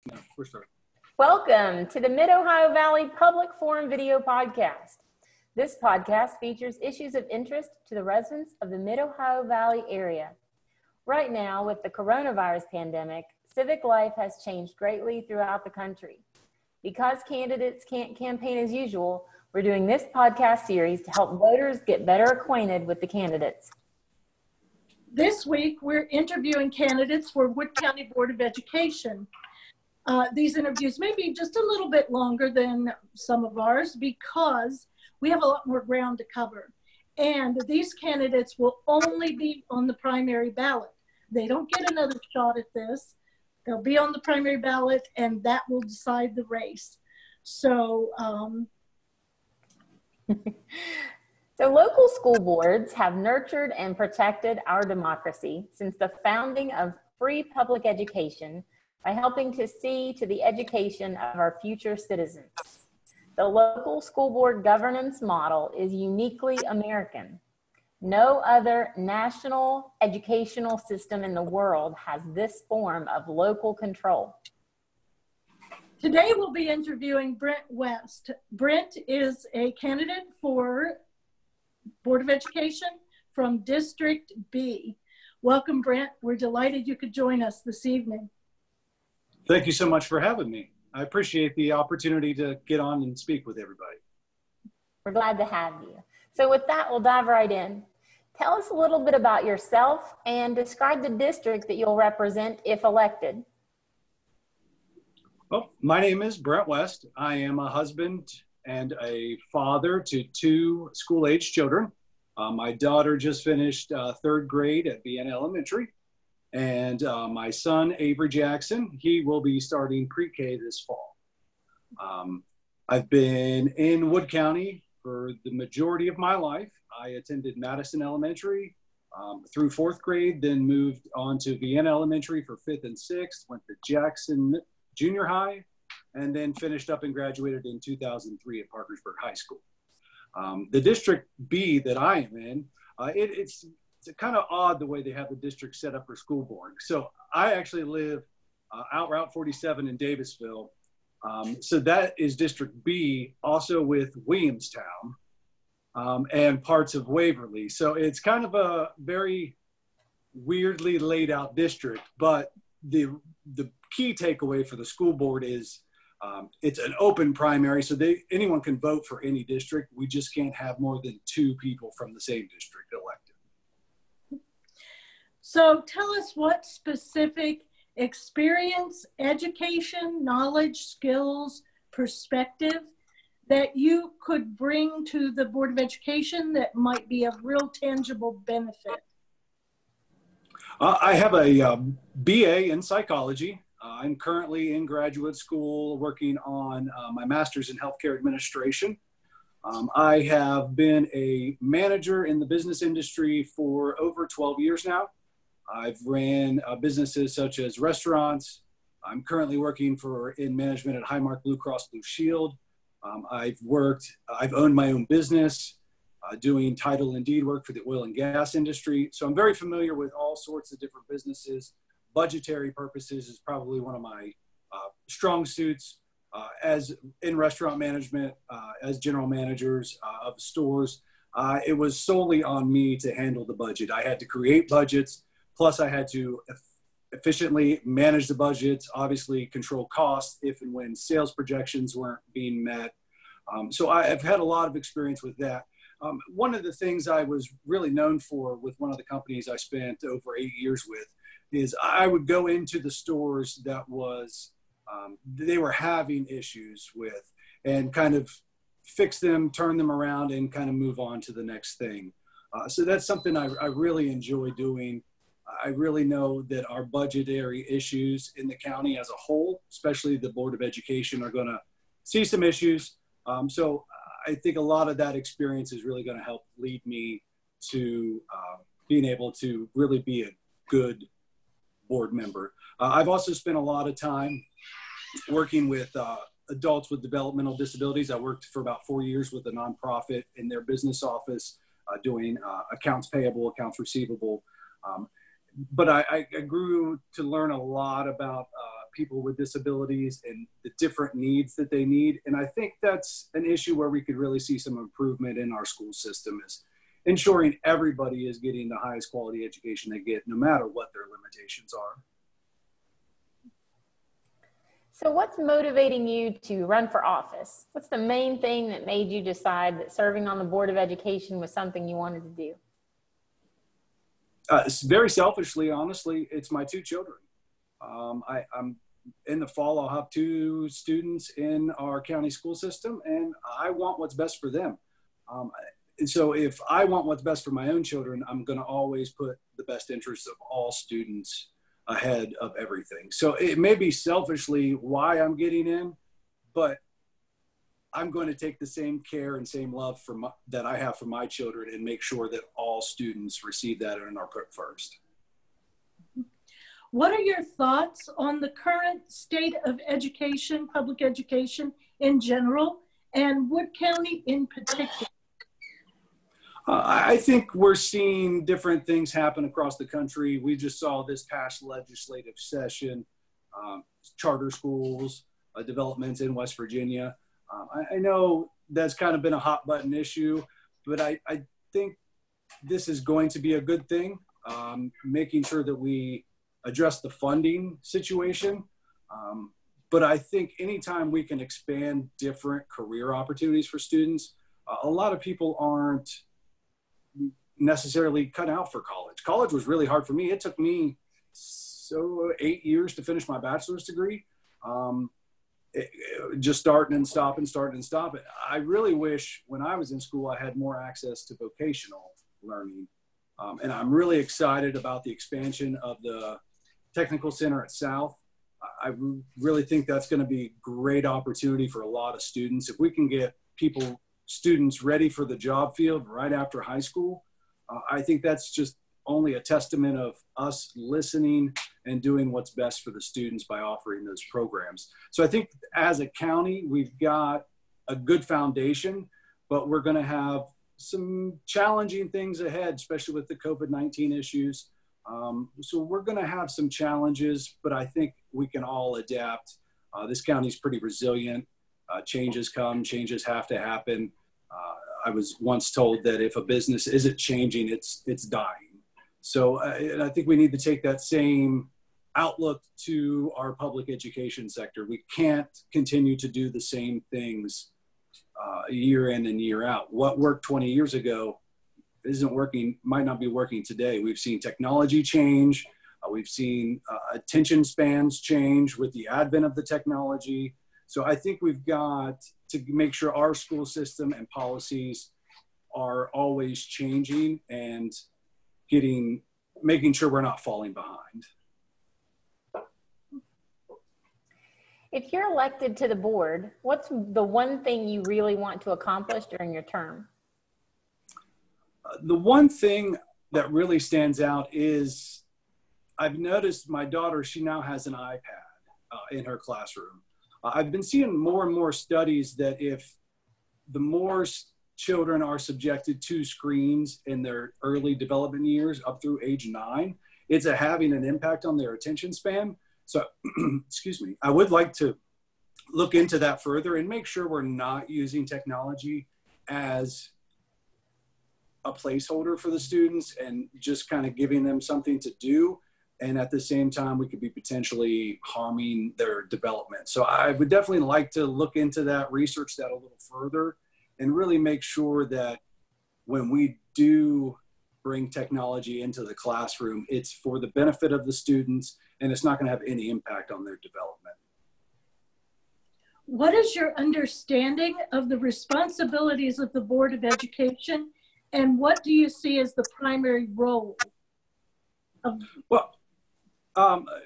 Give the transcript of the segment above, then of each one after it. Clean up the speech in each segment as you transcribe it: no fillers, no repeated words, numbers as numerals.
No, we're starting. Welcome to the Mid-Ohio Valley Public Forum Video Podcast. This podcast features issues of interest to the residents of the Mid-Ohio Valley area. Right now, with the coronavirus pandemic, civic life has changed greatly throughout the country. Because candidates can't campaign as usual, we're doing this podcast series to help voters get better acquainted with the candidates. This week, we're interviewing candidates for Wood County Board of Education. These interviews may be just a little bit longer than some of ours because we have a lot more ground to cover. And these candidates will only be on the primary ballot. They don't get another shot at this. They'll be on the primary ballot, and that will decide the race. So, So local school boards have nurtured and protected our democracy since the founding of free public education by helping to see to the education of our future citizens. The local school board governance model is uniquely American. No other national educational system in the world has this form of local control. today we'll be interviewing Brent West. Brent is a candidate for Board of Education from District B. Welcome, Brent. We're delighted you could join us this evening. Thank you so much for having me. I appreciate the opportunity to get on and speak with everybody. We're glad to have you. So with that, we'll dive right in. Tell us a little bit about yourself and describe the district that you'll represent if elected. Well, my name is Brent West. I am a husband and a father to two school-age children. My daughter just finished third grade at BN Elementary. And my son, Avery Jackson, he will be starting pre-K this fall. I've been in Wood County for the majority of my life. I attended Madison Elementary through fourth grade, then moved on to Vienna Elementary for fifth and sixth, went to Jackson Junior High, and then finished up and graduated in 2003 at Parkersburg High School. The District B that I am in, it's kind of odd the way they have the district set up for school board. So I actually live out Route 47 in Davisville. So that is District B, also with Williamstown and parts of Waverly. So it's kind of a very weirdly laid out district, but the key takeaway for the school board is it's an open primary, so anyone can vote for any district. We just can't have more than two people from the same district elected. So tell us what specific experience, education, knowledge, skills, perspective that you could bring to the Board of Education that might be of real tangible benefit. I have a BA in psychology. I'm currently in graduate school working on my master's in healthcare administration. I have been a manager in the business industry for over 12 years now. I've ran businesses such as restaurants. I'm currently working in management at Highmark Blue Cross Blue Shield. I've owned my own business, doing title and deed work for the oil and gas industry. So I'm very familiar with all sorts of different businesses. Budgetary purposes is probably one of my strong suits. As in restaurant management, as general managers of stores, it was solely on me to handle the budget. I had to create budgets. Plus, I had to efficiently manage the budgets, obviously control costs if and when sales projections weren't being met. So I've had a lot of experience with that. One of the things I was really known for with one of the companies I spent over 8 years with is I would go into the stores that they were having issues with and kind of fix them, turn them around, and kind of move on to the next thing. So that's something I really enjoy doing. I really know that our budgetary issues in the county as a whole, especially the Board of Education, are going to see some issues. So I think a lot of that experience is really going to help lead me to being able to really be a good board member. I've also spent a lot of time working with adults with developmental disabilities. I worked for about 4 years with a nonprofit in their business office doing accounts payable, accounts receivable. But I grew to learn a lot about people with disabilities and the different needs that they need. And I think that's an issue where we could really see some improvement in our school system, is ensuring everybody is getting the highest quality education they get, no matter what their limitations are. So what's motivating you to run for office? What's the main thing that made you decide that serving on the Board of Education was something you wanted to do? Very selfishly, honestly, it's my two children. I'm in the fall, I'll have 2 students in our county school system, and I want what's best for them. And so if I want what's best for my own children, I'm going to always put the best interests of all students ahead of everything. So it may be selfishly why I'm getting in, but I'm going to take the same care and same love that I have for my children and make sure that all students receive that and are put first. What are your thoughts on the current state of education, public education in general, and Wood County in particular? I think we're seeing different things happen across the country. We just saw this past legislative session, charter schools, developments in West Virginia. I know that's kind of been a hot button issue, but I think this is going to be a good thing, making sure that we address the funding situation. But I think anytime we can expand different career opportunities for students, a lot of people aren't necessarily cut out for college. College was really hard for me. It took me 8 years to finish my bachelor's degree. Just starting and stopping, starting and stopping. I really wish when I was in school, I had more access to vocational learning. And I'm really excited about the expansion of the Technical Center at South. I really think that's going to be a great opportunity for a lot of students. If we can get students ready for the job field right after high school, I think that's just only a testament of us listening and doing what's best for the students by offering those programs. So I think as a county, we've got a good foundation, but we're going to have some challenging things ahead, especially with the COVID-19 issues. So we're going to have some challenges, but I think we can all adapt. This county is pretty resilient. Changes come, changes have to happen. I was once told that if a business isn't changing, it's dying. So and I think we need to take that same outlook to our public education sector. We can't continue to do the same things year in and year out. What worked 20 years ago isn't working, might not be working today. We've seen technology change. We've seen attention spans change with the advent of the technology. So I think we've got to make sure our school system and policies are always changing and making sure we're not falling behind. If you're elected to the board, what's the one thing you really want to accomplish during your term? The one thing that really stands out is I've noticed my daughter, she now has an iPad in her classroom. I've been seeing more and more studies that if the more children are subjected to screens in their early development years up through age 9, it's having an impact on their attention span. So, excuse me, I would like to look into that further and make sure we're not using technology as a placeholder for the students and just kind of giving them something to do. And at the same time, we could be potentially harming their development. So I would definitely like to look into that, research that a little further, and really make sure that when we do bring technology into the classroom, it's for the benefit of the students and it's not going to have any impact on their development. What is your understanding of the responsibilities of the Board of Education, and what do you see as the primary role of? Well,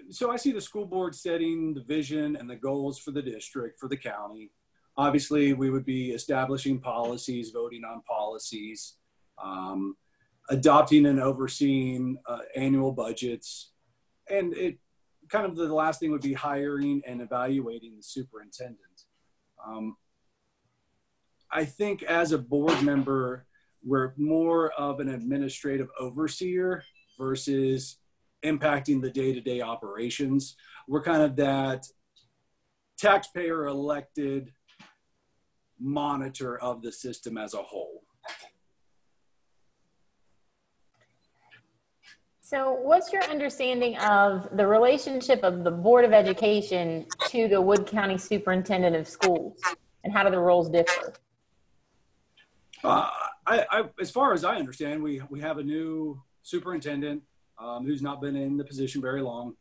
so I see the school board setting the vision and the goals for the district, for the county. Obviously, we would be establishing policies, voting on policies, adopting and overseeing annual budgets. And it kind of the last thing would be hiring and evaluating the superintendent. I think as a board member, we're more of an administrative overseer versus impacting the day-to-day operations. We're kind of that taxpayer elected monitor of the system as a whole. So what's your understanding of the relationship of the Board of Education to the Wood County Superintendent of Schools, and how do the roles differ? As far as I understand, we have a new superintendent who's not been in the position very long.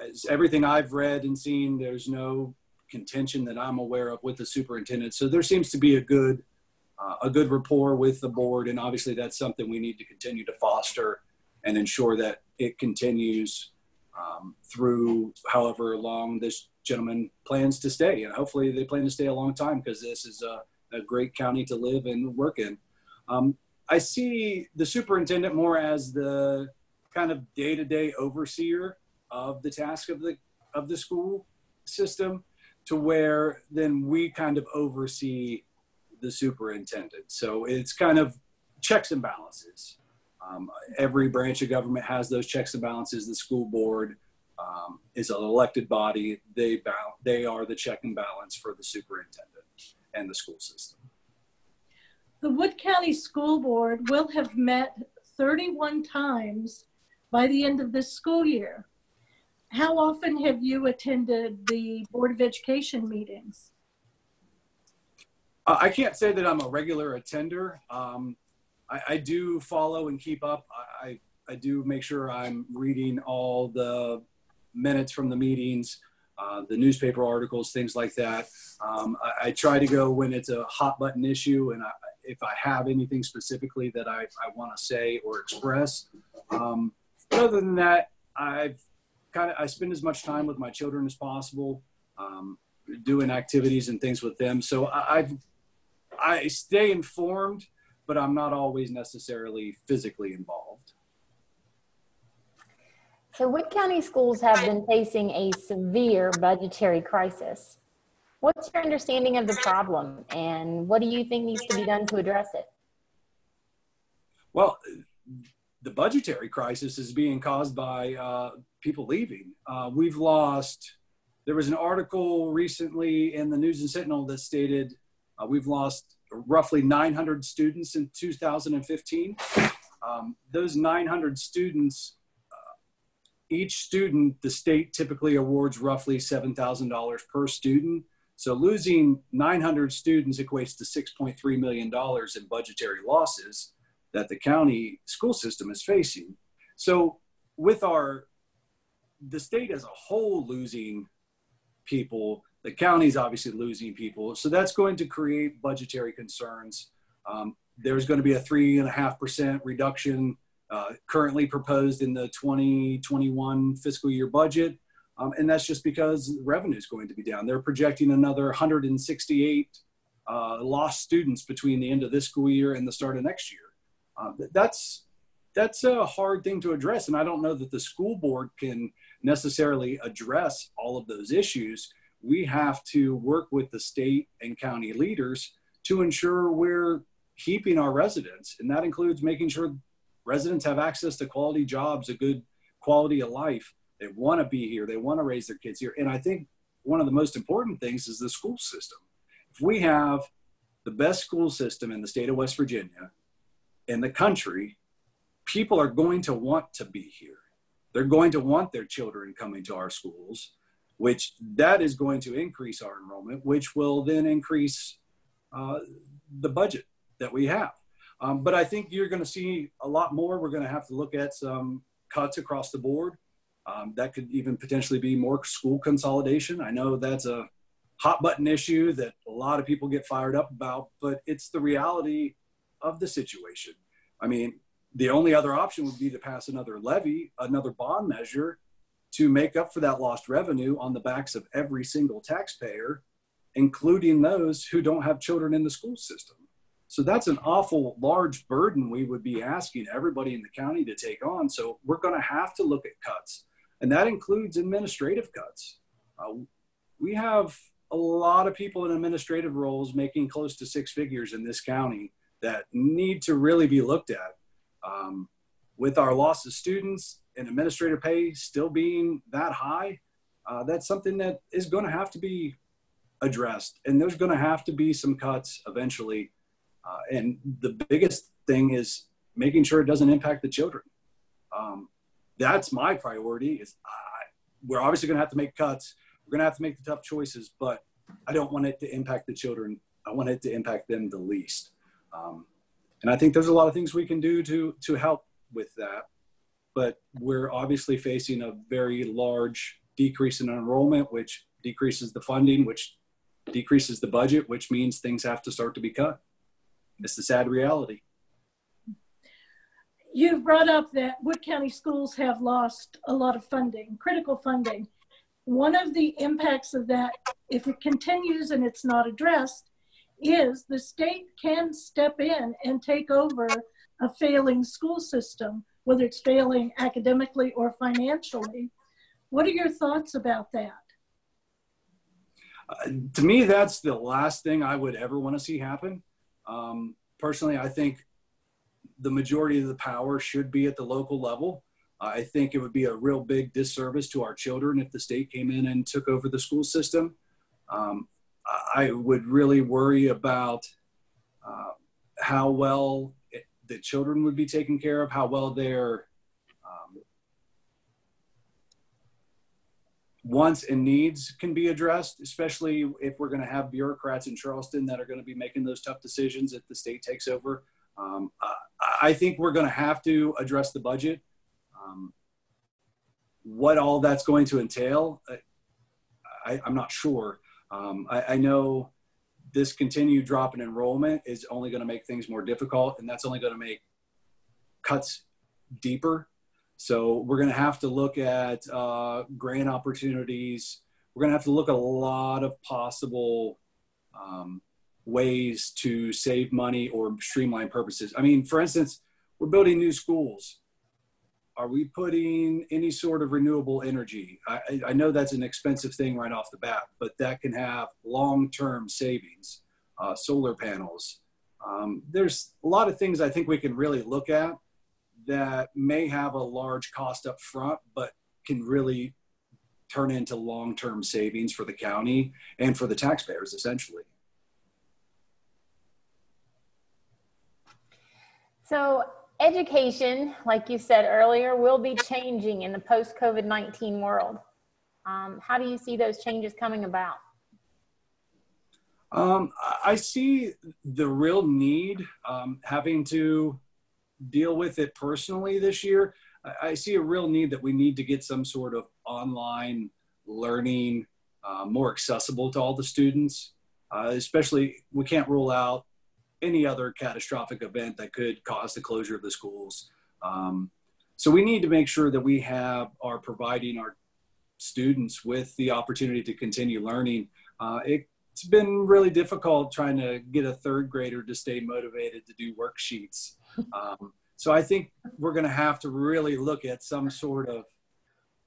As everything I've read and seen, there's no contention that I'm aware of with the superintendent. So there seems to be a good rapport with the board, and obviously that's something we need to continue to foster and ensure that it continues through however long this gentleman plans to stay. And hopefully they plan to stay a long time, because this is a great county to live and work in. I see the superintendent more as the kind of day-to-day overseer of the task of the school system, to where then we kind of oversee the superintendent. So it's kind of checks and balances. Every branch of government has those checks and balances. The school board is an elected body. They are the check and balance for the superintendent and the school system. The Wood County School Board will have met 31 times by the end of this school year. How often have you attended the Board of Education meetings? I can't say that I'm a regular attender. I do follow and keep up. I do make sure I'm reading all the minutes from the meetings, the newspaper articles, things like that. I try to go when it's a hot button issue, and if I have anything specifically that I want to say or express. Other than that, I spend as much time with my children as possible, doing activities and things with them. So I stay informed, but I'm not always necessarily physically involved. So Wood County schools have been facing a severe budgetary crisis. What's your understanding of the problem, and what do you think needs to be done to address it? Well, the budgetary crisis is being caused by people leaving. There was an article recently in the News and Sentinel that stated we've lost roughly 900 students in 2015. Those 900 students, each student, the state typically awards roughly $7,000 per student. So losing 900 students equates to $6.3 million in budgetary losses that the county school system is facing. So with the state as a whole losing people, the county's obviously losing people. So that's going to create budgetary concerns. There's going to be a 3.5% reduction currently proposed in the 2021 fiscal year budget. And that's just because revenue is going to be down. They're projecting another 168 lost students between the end of this school year and the start of next year. That's a hard thing to address. And I don't know that the school board can necessarily address all of those issues. We have to work with the state and county leaders to ensure we're keeping our residents. And that includes making sure residents have access to quality jobs, a good quality of life. They want to be here. They want to raise their kids here. And I think one of the most important things is the school system. If we have the best school system in the state of West Virginia, in the country, people are going to want to be here. They're going to want their children coming to our schools, which that is going to increase our enrollment, which will then increase the budget that we have. But I think you're going to see a lot more. We're going to have to look at some cuts across the board. That could even potentially be more school consolidation. I know that's a hot button issue that a lot of people get fired up about, but it's the reality of the situation. I mean, the only other option would be to pass another levy, another bond measure to make up for that lost revenue on the backs of every single taxpayer, including those who don't have children in the school system. So that's an awful large burden we would be asking everybody in the county to take on. So we're going to have to look at cuts. And that includes administrative cuts. We have a lot of people in administrative roles making close to six figures in this county that need to really be looked at. with our loss of students and administrator pay still being that high, that's something that is going to have to be addressed. And there's going to have to be some cuts eventually. And the biggest thing is making sure it doesn't impact the children. That's my priority. We're obviously going to have to make cuts. We're going to have to make the tough choices, but I don't want it to impact the children. I want it to impact them the least. And I think there's a lot of things we can do to help with that. But we're obviously facing a very large decrease in enrollment, which decreases the funding, which decreases the budget, which means things have to start to be cut. It's the sad reality. You've brought up that Wood County schools have lost a lot of funding, critical funding. One of the impacts of that, if it continues and it's not addressed, is the state can step in and take over a failing school system, whether it's failing academically or financially. What are your thoughts about that? To me, that's the last thing I would ever want to see happen. Personally, I think the majority of the power should be at the local level. I think it would be a real big disservice to our children if the state came in and took over the school system. I would really worry about how well the children would be taken care of, how well their wants and needs can be addressed, especially if we're going to have bureaucrats in Charleston that are going to be making those tough decisions if the state takes over. I think we're going to have to address the budget. What all that's going to entail, I'm not sure. I know this continued drop in enrollment is only going to make things more difficult, and that's only going to make cuts deeper. So we're going to have to look at grant opportunities. We're going to have to look at a lot of possible ways to save money or streamline purposes. I mean, for instance, we're building new schools. Are we putting any sort of renewable energy? I know that's an expensive thing right off the bat, but that can have long-term savings, solar panels. There's a lot of things I think we can really look at that may have a large cost up front, but can really turn into long-term savings for the county and for the taxpayers, essentially. So education, like you said earlier, will be changing in the post-COVID-19 world. How do you see those changes coming about? I see the real need, having to deal with it personally this year. I see a real need that we need to get some sort of online learning more accessible to all the students, especially we can't rule out any other catastrophic event that could cause the closure of the schools. So we need to make sure that we are providing our students with the opportunity to continue learning. It's been really difficult trying to get a third grader to stay motivated to do worksheets. So I think we're going to have to really look at some sort of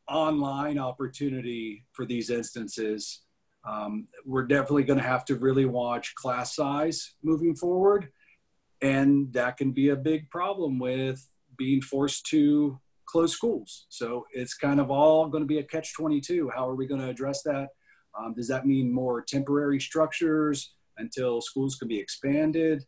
online opportunity for these instances. We're definitely going to have to really watch class size moving forward. And that can be a big problem with being forced to close schools. So it's kind of all going to be a catch-22. How are we going to address that? Does that mean more temporary structures until schools can be expanded?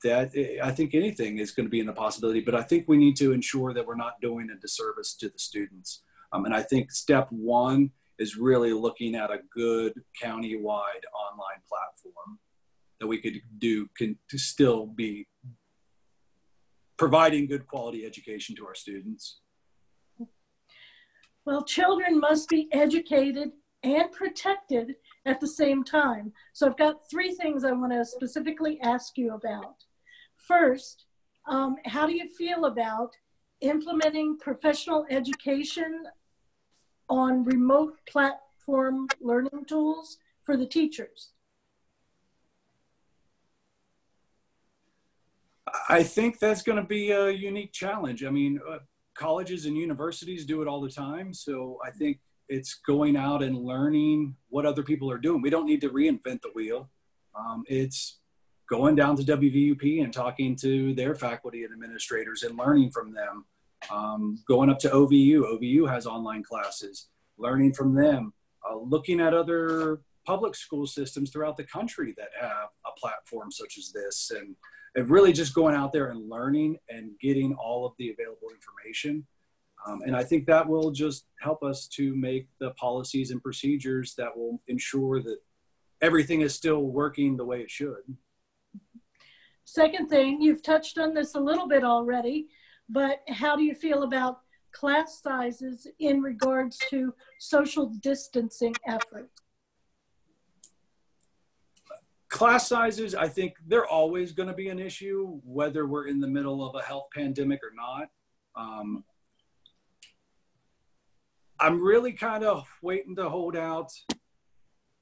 I think anything is going to be in the possibility, but I think we need to ensure that we're not doing a disservice to the students. And I think step one is really looking at a good county-wide online platform that we could do to still be providing good quality education to our students. Well, children must be educated and protected at the same time. So I've got three things I want to specifically ask you about. First, how do you feel about implementing professional education on remote platform learning tools for the teachers? I think that's going to be a unique challenge. I mean, colleges and universities do it all the time. So I think it's going out and learning what other people are doing. We don't need to reinvent the wheel. It's going down to WVUP and talking to their faculty and administrators and learning from them. Going up to OVU. OVU has online classes, learning from them, looking at other public school systems throughout the country that have a platform such as this, and really just going out there and learning and getting all of the available information. And I think that will just help us to make the policies and procedures that will ensure that everything is still working the way it should. Second thing, you've touched on this a little bit already, but how do you feel about class sizes in regards to social distancing efforts? Class sizes, I think they're always going to be an issue, whether we're in the middle of a health pandemic or not. I'm really kind of waiting to hold out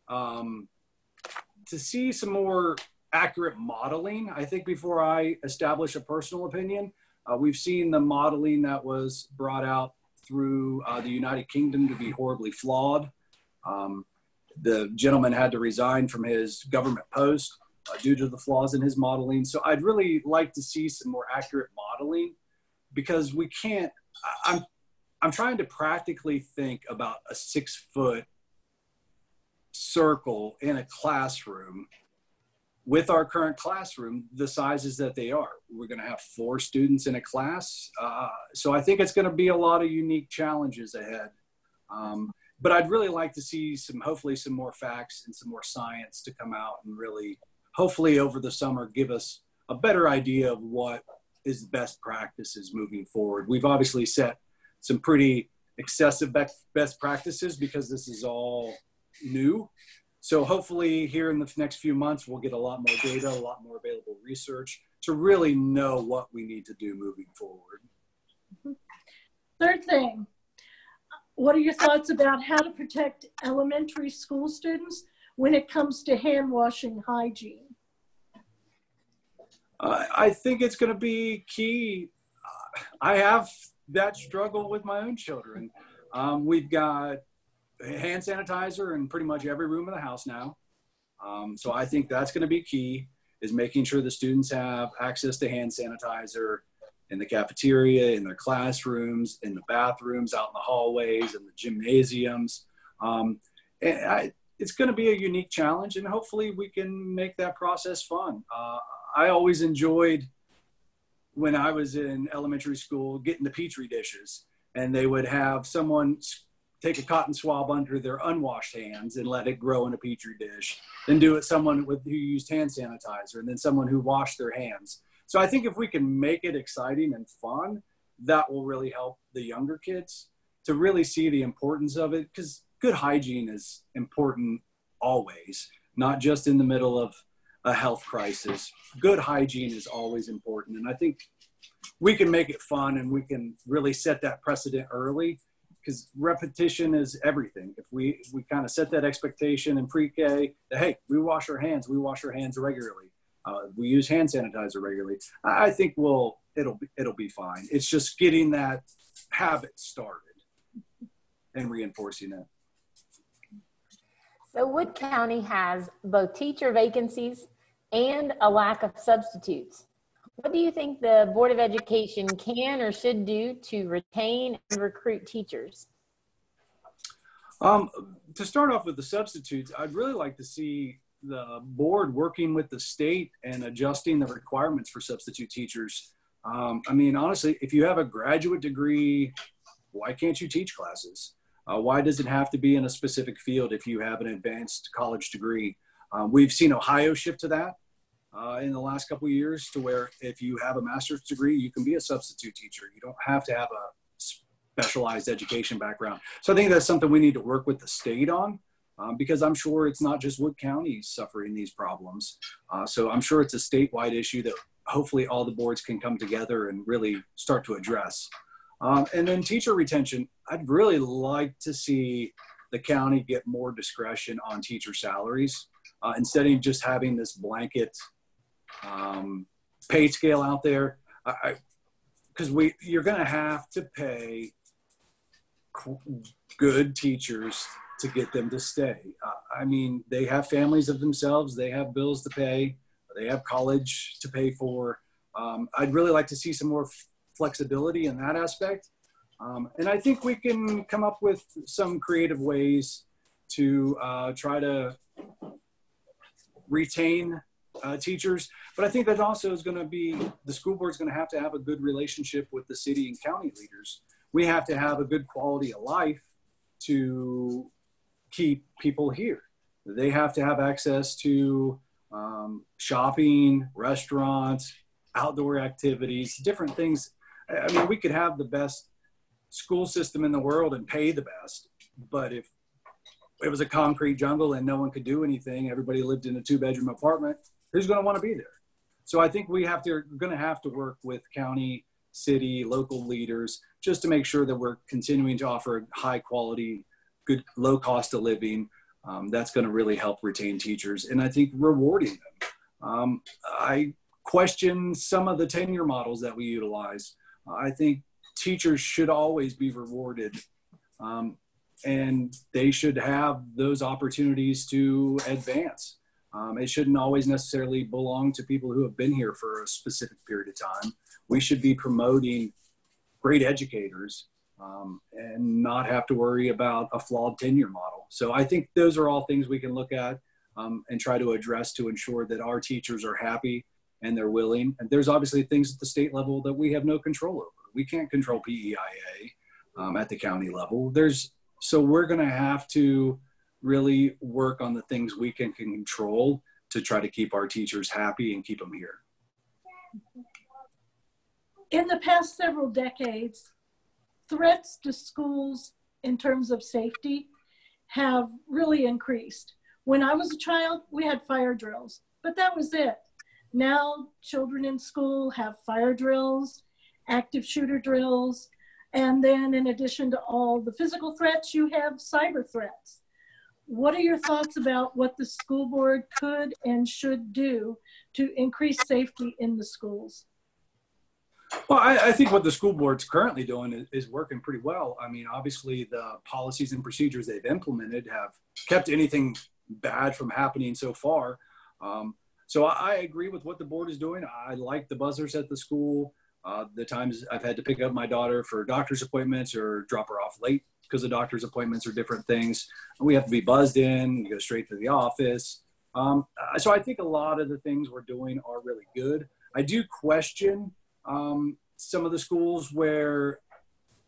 to see some more accurate modeling, I think, before I establish a personal opinion. We've seen the modeling that was brought out through the United Kingdom to be horribly flawed. The gentleman had to resign from his government post due to the flaws in his modeling. So I'd really like to see some more accurate modeling, because we can't, I'm trying to practically think about a 6-foot circle in a classroom with our current classroom, the sizes that they are. We're going to have 4 students in a class. So I think it's going to be a lot of unique challenges ahead. But I'd really like to see hopefully some more facts and some more science to come out and really, hopefully over the summer, give us a better idea of what is the best practices moving forward. We've obviously set some pretty excessive best practices because this is all new. So hopefully here in the next few months, we'll get a lot more data, a lot more available research to really know what we need to do moving forward. Third thing, what are your thoughts about how to protect elementary school students when it comes to hand washing hygiene? I think it's going to be key. I have that struggle with my own children. We've got hand sanitizer in pretty much every room in the house now. So I think that's going to be key, is making sure the students have access to hand sanitizer in the cafeteria, in their classrooms, in the bathrooms, out in the hallways, in the gymnasiums. It's going to be a unique challenge, and hopefully we can make that process fun. I always enjoyed, when I was in elementary school, getting the Petri dishes, and they would have someone take a cotton swab under their unwashed hands and let it grow in a Petri dish, then do it someone who used hand sanitizer, and then someone who washed their hands. So I think if we can make it exciting and fun, that will really help the younger kids to really see the importance of it, because good hygiene is important always, not just in the middle of a health crisis. Good hygiene is always important. And I think we can make it fun, and we can really set that precedent early, because repetition is everything. If we kind of set that expectation in pre-K that, hey, we wash our hands regularly. We use hand sanitizer regularly. I think it'll be fine. It's just getting that habit started and reinforcing it. So Wood County has both teacher vacancies and a lack of substitutes. What do you think the Board of Education can or should do to retain and recruit teachers? To start off with the substitutes, I'd really like to see the board working with the state and adjusting the requirements for substitute teachers. I mean, honestly, if you have a graduate degree, why can't you teach classes? Why does it have to be in a specific field if you have an advanced college degree? We've seen Ohio shift to that in the last couple of years, to where if you have a master's degree, you can be a substitute teacher. You don't have to have a specialized education background. So I think that's something we need to work with the state on, because I'm sure it's not just Wood County suffering these problems. So I'm sure it's a statewide issue that hopefully all the boards can come together and really start to address. And then teacher retention, I'd really like to see the county get more discretion on teacher salaries, instead of just having this blanket pay scale out there. Because you're going to have to pay good teachers to get them to stay. I mean, they have families of themselves, they have bills to pay. They have college to pay for. I'd really like to see some more flexibility in that aspect. And I think we can come up with some creative ways to try to retain teachers. But I think that also is going to be, the school board is going to have a good relationship with the city and county leaders. We have to have a good quality of life to keep people here. They have to have access to shopping, restaurants, outdoor activities, different things. I mean, we could have the best school system in the world and pay the best, but if it was a concrete jungle and no one could do anything, everybody lived in a 2-bedroom apartment, who's going to want to be there? So I think we're going to have to work with county, city, local leaders just to make sure that we're continuing to offer high quality, good, low cost of living. That's going to really help retain teachers, and I think rewarding them. I question some of the tenure models that we utilize. I think teachers should always be rewarded, and they should have those opportunities to advance. It shouldn't always necessarily belong to people who have been here for a specific period of time. We should be promoting great educators and not have to worry about a flawed tenure model. So I think those are all things we can look at and try to address to ensure that our teachers are happy and they're willing. And there's obviously things at the state level that we have no control over. We can't control PEIA at the county level. So we're going to have to really work on the things we can control to try to keep our teachers happy and keep them here. In the past several decades, threats to schools in terms of safety have really increased. When I was a child, we had fire drills, but that was it. Now, children in school have fire drills, active shooter drills, and then in addition to all the physical threats, you have cyber threats. What are your thoughts about what the school board could and should do to increase safety in the schools? Well, I think what the school board's currently doing is working pretty well. I mean, obviously the policies and procedures they've implemented have kept anything bad from happening so far. So I agree with what the board is doing. I like the buzzers at the school. The times I've had to pick up my daughter for doctor's appointments or drop her off late because the doctor's appointments are different things. We have to be buzzed in, go straight to the office. So I think a lot of the things we're doing are really good. I do question some of the schools where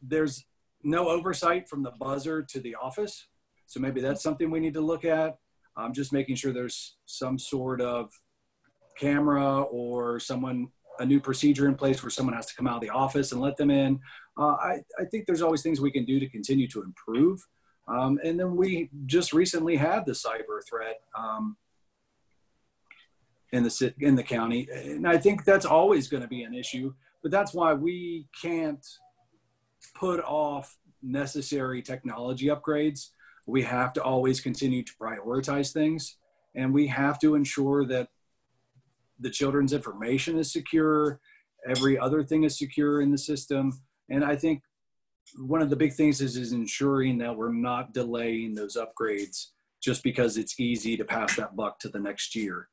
there's no oversight from the buzzer to the office. So maybe that's something we need to look at. Just making sure there's some sort of camera or a new procedure in place where someone has to come out of the office and let them in. I think there's always things we can do to continue to improve. And then we just recently had the cyber threat in the county. And I think that's always going to be an issue, but that's why we can't put off necessary technology upgrades. We have to always continue to prioritize things, and we have to ensure that the children's information is secure, every other thing is secure in the system. And I think one of the big things is ensuring that we're not delaying those upgrades just because it's easy to pass that buck to the next year.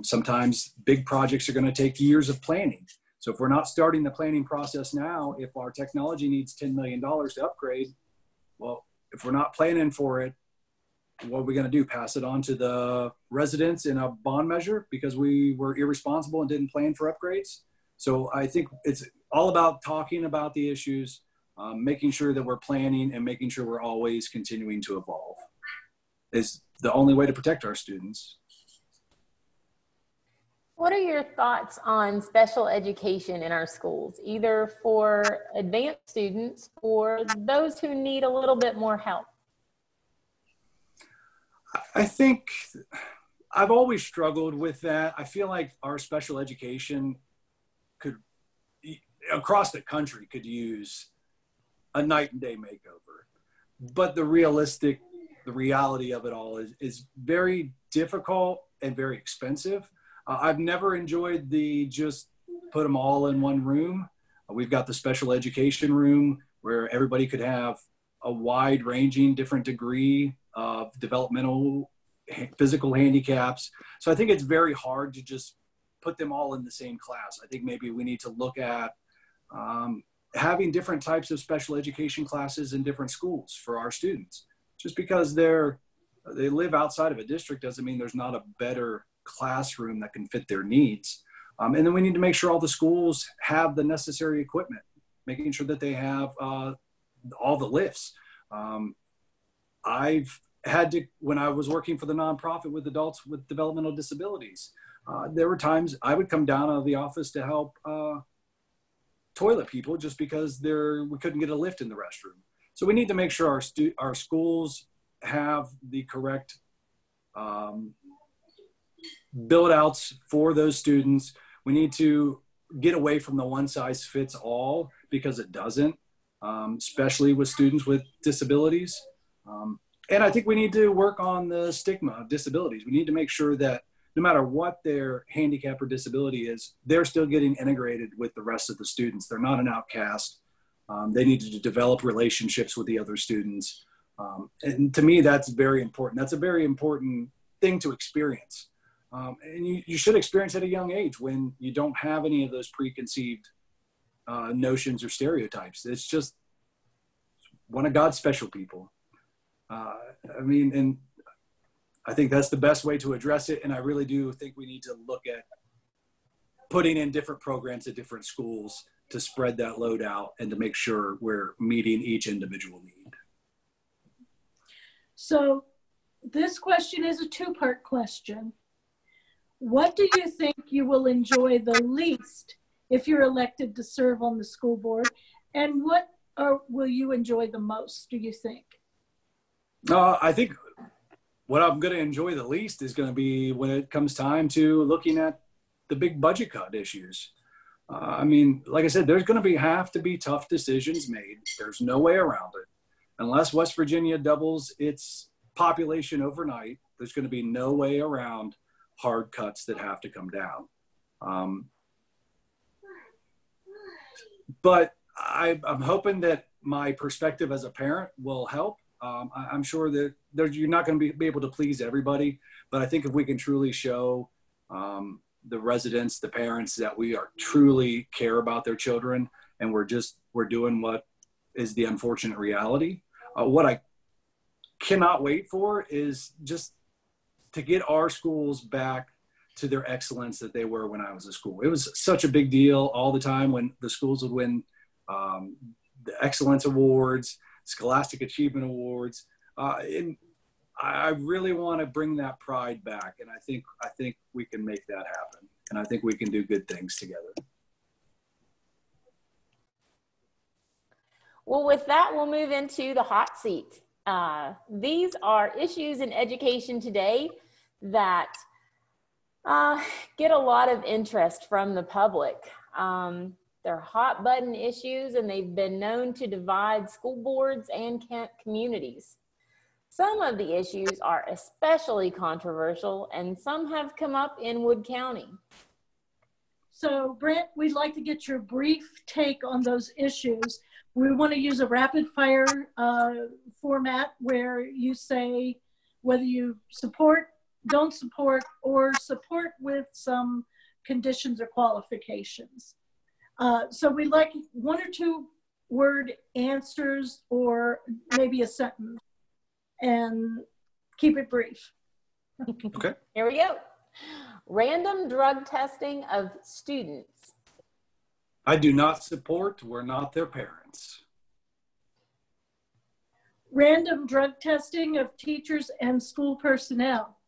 Sometimes big projects are going to take years of planning. So if we're not starting the planning process now, if our technology needs $10 million to upgrade, well, if we're not planning for it, what are we going to do? Pass it on to the residents in a bond measure because we were irresponsible and didn't plan for upgrades? So I think it's all about talking about the issues, making sure that we're planning and making sure we're always continuing to evolve is the only way to protect our students. What are your thoughts on special education in our schools, either for advanced students or those who need a little bit more help? I think I've always struggled with that. I feel like our special education across the country could use a night and day makeover. But the reality of it all is very difficult and very expensive. I've never enjoyed the just put them all in one room. We've got the special education room where everybody could have a wide ranging different degree of developmental physical handicaps. So I think it's very hard to just put them all in the same class. I think maybe we need to look at having different types of special education classes in different schools for our students. Just because they live outside of a district doesn't mean there's not a better classroom that can fit their needs. And then we need to make sure all the schools have the necessary equipment, making sure that they have all the lifts. I've had to, when I was working for the nonprofit with adults with developmental disabilities, there were times I would come down out of the office to help toilet people just because we couldn't get a lift in the restroom. So we need to make sure our schools have the correct build outs for those students. We need to get away from the one size fits all, because it doesn't, especially with students with disabilities. And I think we need to work on the stigma of disabilities. We need to make sure that no matter what their handicap or disability is, they're still getting integrated with the rest of the students. They're not an outcast. They need to develop relationships with the other students. And to me, that's very important. That's a very important thing to experience. And you should experience at a young age when you don't have any of those preconceived notions or stereotypes. It's just one of God's special people. And I think that's the best way to address it. And I really do think we need to look at putting in different programs at different schools to spread that load out and to make sure we're meeting each individual need. So this question is a two-part question. What do you think you will enjoy the least if you're elected to serve on the school board? And what will you enjoy the most, do you think? I think what I'm going to enjoy the least is going to be when it comes time to looking at the big budget cut issues. Like I said, there's going to have to be tough decisions made. There's no way around it. Unless West Virginia doubles its population overnight, there's going to be no way around hard cuts that have to come down. But I'm hoping that my perspective as a parent will help. I'm sure that you're not going to be able to please everybody, but I think if we can truly show the residents, the parents, that we are truly care about their children, and we're doing what is the unfortunate reality. What I cannot wait for is just to get our schools back to their excellence that they were when I was at school. It was such a big deal all the time when the schools would win the excellence awards, scholastic achievement awards. And I really want to bring that pride back. And I think we can make that happen. And I think we can do good things together. Well, with that, we'll move into the hot seat. These are issues in education today that get a lot of interest from the public. They're hot button issues, and they've been known to divide school boards and communities. Some of the issues are especially controversial, and some have come up in Wood County. So, Brent, we'd like to get your brief take on those issues. We want to use a rapid fire format where you say whether you support, don't support, or support with some conditions or qualifications. So we'd like 1 or 2 word answers, or maybe a sentence, and keep it brief. Okay. Here we go. Random drug testing of students. I do not support. We're not their parents. Random drug testing of teachers and school personnel.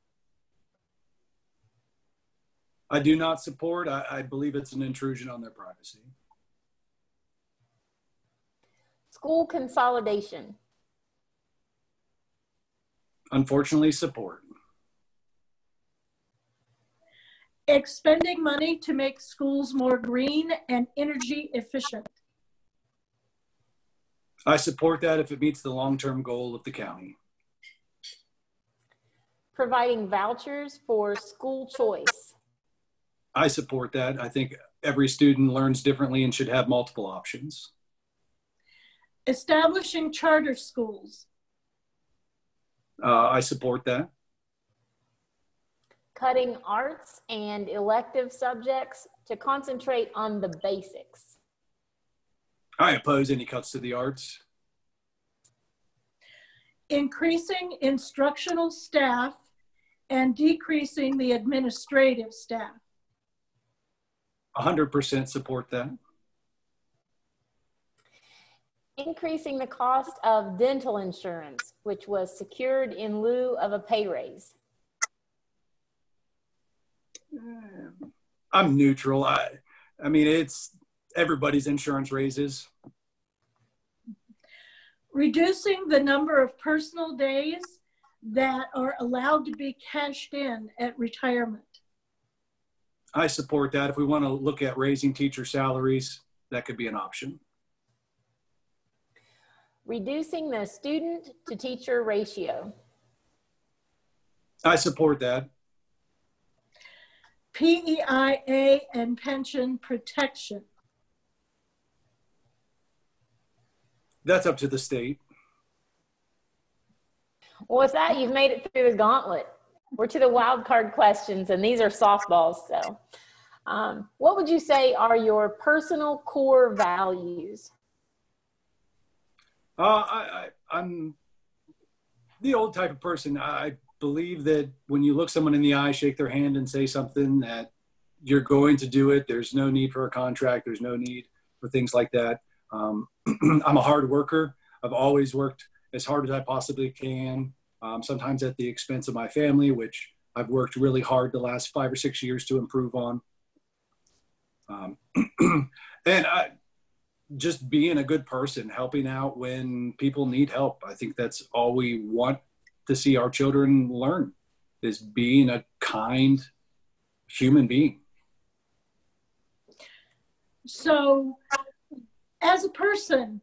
I do not support. I believe it's an intrusion on their privacy. School consolidation. Unfortunately, support. Expending money to make schools more green and energy efficient. I support that if it meets the long-term goal of the county. Providing vouchers for school choice. I support that. I think every student learns differently and should have multiple options. Establishing charter schools. I support that. cutting arts and elective subjects to concentrate on the basics. I oppose any cuts to the arts. Increasing instructional staff and decreasing the administrative staff. 100% support that. Increasing the cost of dental insurance, which was secured in lieu of a pay raise. I'm neutral. I mean, it's everybody's insurance raises. Reducing the number of personal days that are allowed to be cashed in at retirement. I support that. If we want to look at raising teacher salaries, that could be an option. Reducing the student to teacher ratio. I support that. PEIA and pension protection. That's up to the state. Well, with that, you've made it through the gauntlet. We're to the wildcard questions, and these are softballs. So what would you say are your personal core values? I'm the old type of person. I believe that when you look someone in the eye, shake their hand and say something, that you're going to do it. There's no need for a contract. There's no need for things like that. I'm a hard worker. I've always worked as hard as I possibly can, sometimes at the expense of my family, which I've worked really hard the last 5 or 6 years to improve on. And just being a good person, helping out when people need help. I think that's all we want to see our children learn, is being a kind human being. So as a person,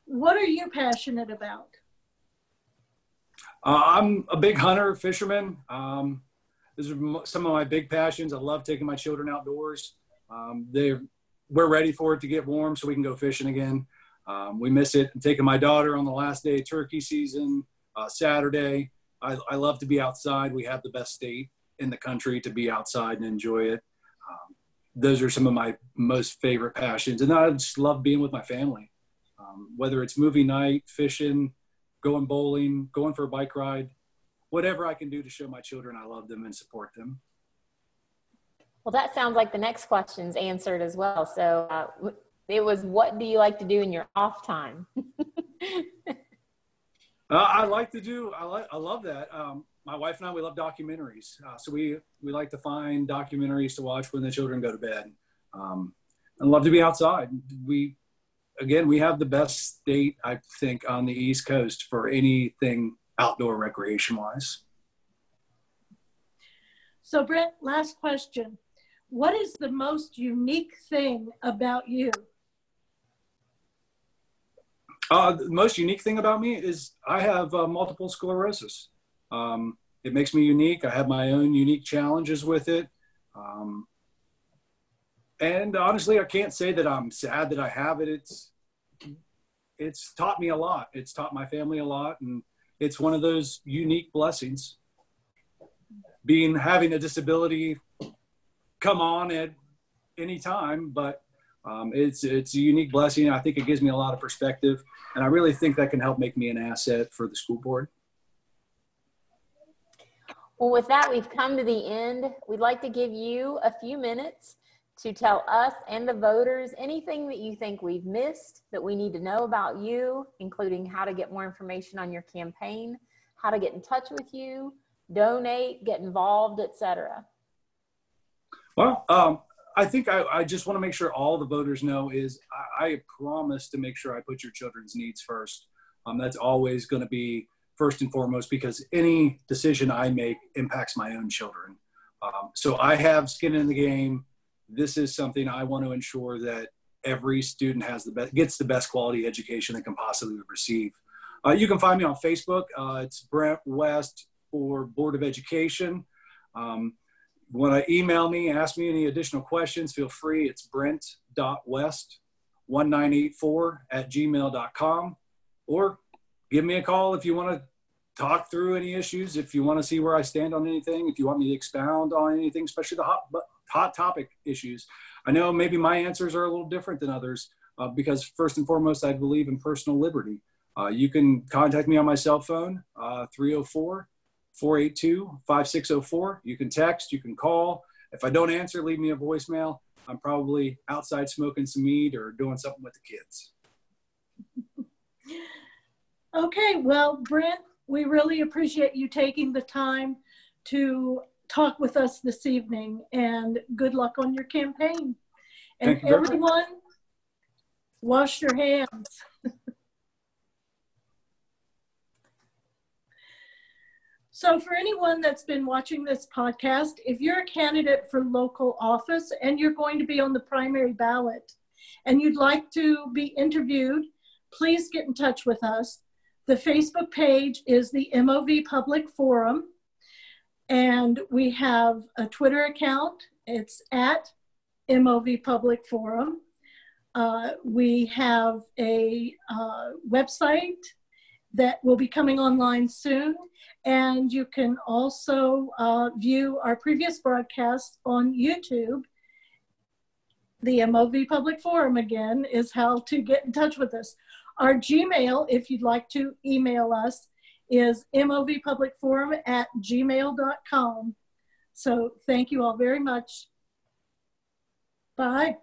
what are you passionate about? I'm a big hunter, fisherman. Those are some of my big passions. I love taking my children outdoors. We're ready for it to get warm so we can go fishing again. We miss it. I'm taking my daughter on the last day of turkey season, Saturday. I love to be outside. We have the best state in the country to be outside and enjoy it. Those are some of my most favorite passions. And I just love being with my family, whether it's movie night, fishing, going bowling, going for a bike ride, whatever I can do to show my children I love them and support them. Well, that sounds like the next question's answered as well. So it was, what do you like to do in your off time? I love that. My wife and I, we love documentaries. So we like to find documentaries to watch when the children go to bed. I love to be outside. We have the best state, I think, on the East Coast for anything outdoor recreation wise. So Brent, last question. What is the most unique thing about you? The most unique thing about me is I have multiple sclerosis. It makes me unique. I have my own unique challenges with it. And honestly, I can't say that I'm sad that I have it. It's taught me a lot. It's taught my family a lot. And it's one of those unique blessings. Having a disability come on at any time, but it's a unique blessing. I think it gives me a lot of perspective, and I really think that can help make me an asset for the school board. Well, with that, we've come to the end. We'd like to give you a few minutes to tell us and the voters anything that you think we've missed, that we need to know about you, including how to get more information on your campaign, how to get in touch with you, donate, get involved, etc. Well, I think I just want to make sure all the voters know is I promise to make sure I put your children's needs first. That's always going to be first and foremost, because any decision I make impacts my own children. So I have skin in the game. This is something I want to ensure that every student gets the best quality education they can possibly receive. You can find me on Facebook. It's Brent West for Board of Education. When I email me, ask me any additional questions, feel free. It's brent.west1984@gmail.com, or give me a call if you want to talk through any issues. If you want to see where I stand on anything, if you want me to expound on anything, especially the hot topic issues. I know maybe my answers are a little different than others because first and foremost, I believe in personal liberty. You can contact me on my cell phone, 304-482-5604. You can text, you can call. If I don't answer, leave me a voicemail. I'm probably outside smoking some weed or doing something with the kids. Okay, well, Brent, we really appreciate you taking the time to talk with us this evening, and good luck on your campaign. And everyone, wash your hands. So for anyone that's been watching this podcast, if you're a candidate for local office and you're going to be on the primary ballot and you'd like to be interviewed, please get in touch with us. The Facebook page is the MOV Public Forum, and we have a Twitter account. It's at MOV Public Forum. We have a website that will be coming online soon, and you can also view our previous broadcasts on YouTube. The MOV Public Forum, again, is how to get in touch with us. Our Gmail, if you'd like to email us, is movpublicforum@gmail.com. So thank you all very much. Bye.